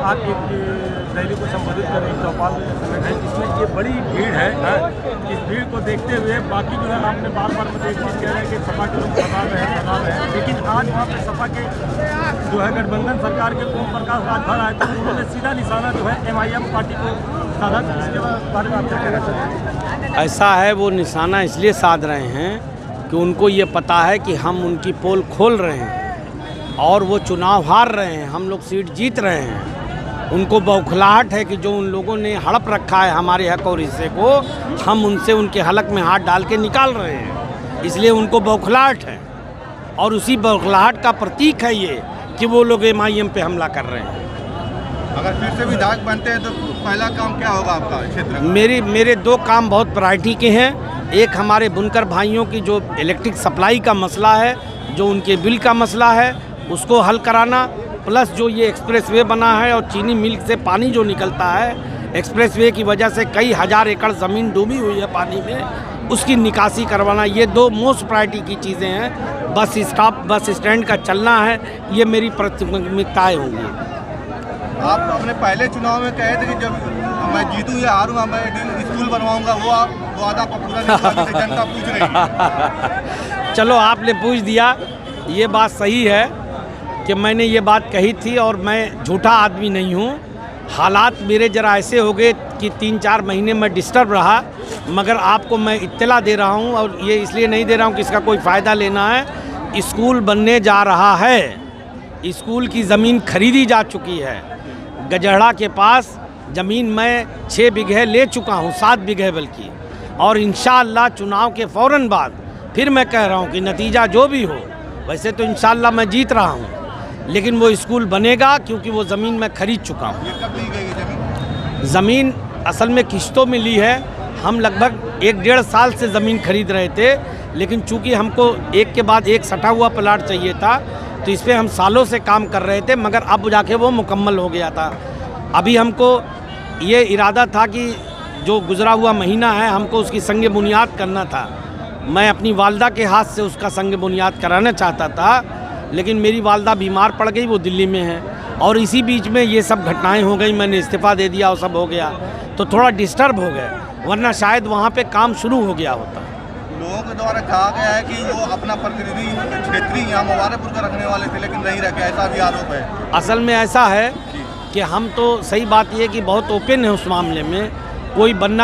आप एक रैली को संबोधित कर रहे हैं चौपाल है जिसमें ये बड़ी भीड़ है। इस भीड़ को देखते हुए बाकी जो है आपने बार बार मुझे एक चीज़ कह रहे हैं कि सपा के लोग बता रहे हैं, लेकिन आज वहाँ पे सपा के जो है गठबंधन सरकार के ओम प्रकाश राजभर आए थे, उन्होंने सीधा निशाना जो है MIM पार्टी को साधा। इसके बारे में आप क्या कहना चाहते हैं? ऐसा है, वो निशाना इसलिए साध रहे हैं कि उनको ये पता है कि हम उनकी पोल खोल रहे हैं और वो चुनाव हार रहे हैं, हम लोग सीट जीत रहे हैं। उनको बौखलाहट है कि जो उन लोगों ने हड़प रखा है हमारे हक और हिस्से को, हम उनसे उनके हलक में हाथ डाल के निकाल रहे हैं, इसलिए उनको बौखलाहट है। और उसी बौखलाहट का प्रतीक है ये कि वो लोग MIM पे हमला कर रहे हैं। अगर फिर से विधायक बनते हैं तो पहला काम क्या होगा आपका क्षेत्र में? मेरे 2 काम बहुत प्रायोरिटी के हैं। एक हमारे बुनकर भाइयों की जो इलेक्ट्रिक सप्लाई का मसला है, जो उनके बिल का मसला है, उसको हल कराना, प्लस जो ये एक्सप्रेसवे बना है और चीनी मिल से पानी जो निकलता है, एक्सप्रेसवे की वजह से कई हज़ार एकड़ ज़मीन डूबी हुई है पानी में, उसकी निकासी करवाना, ये 2 मोस्ट प्रायोरिटी की चीज़ें हैं। बस स्टैंड का चलना है, ये मेरी प्राथमिकताएँ होंगी। आप अपने पहले चुनाव में कहे थे कि जब मैं जीतूँ या हारूँगा मैं स्कूल बनवाऊँगा, वो वादा पूरा नहीं हुआ, जनता पूछ रही है। चलो आपने पूछ दिया, ये बात सही है कि मैंने ये बात कही थी और मैं झूठा आदमी नहीं हूँ। हालात मेरे ज़रा ऐसे हो गए कि 3-4 महीने में डिस्टर्ब रहा, मगर आपको मैं इत्तला दे रहा हूँ और ये इसलिए नहीं दे रहा हूँ कि इसका कोई फ़ायदा लेना है। स्कूल बनने जा रहा है, स्कूल की ज़मीन खरीदी जा चुकी है। गजहड़ा के पास ज़मीन मैं 6 बीघे ले चुका हूँ, 7 बीघे बल्कि, और इंशाअल्लाह चुनाव के फ़ौरन बाद फिर मैं कह रहा हूँ कि नतीजा जो भी हो, वैसे तो इंशाअल्लाह मैं जीत रहा हूँ, लेकिन वो स्कूल बनेगा क्योंकि वो ज़मीन मैं खरीद चुका हूँ। ये कब ली गई है ज़मीन? ज़मीन असल में किश्तों में ली है। हम लगभग 1-1.5 साल से ज़मीन खरीद रहे थे, लेकिन चूँकि हमको एक के बाद एक सटा हुआ प्लाट चाहिए था, तो इस पर हम सालों से काम कर रहे थे, मगर अब जाके वो मुकम्मल हो गया था। अभी हमको ये इरादा था कि जो गुज़रा हुआ महीना है हमको उसकी संग बुनियाद करना था। मैं अपनी वालदा के हाथ से उसका संग बुनियाद कराना चाहता था, लेकिन मेरी वालदा बीमार पड़ गई, वो दिल्ली में है, और इसी बीच में ये सब घटनाएं हो गई, मैंने इस्तीफ़ा दे दिया और सब हो गया, तो थोड़ा डिस्टर्ब हो गए, वरना शायद वहाँ पे काम शुरू हो गया होता। लोगों के द्वारा कहा गया है कि वो अपना प्रतिनिधि क्षेत्रीय यहाँ मुबारकपुर का रखने वाले थे, लेकिन नहीं रखे, ऐसा भी आरोप है। असल में ऐसा है कि हम तो, सही बात ये कि बहुत ओपन है उस मामले में, कोई बनना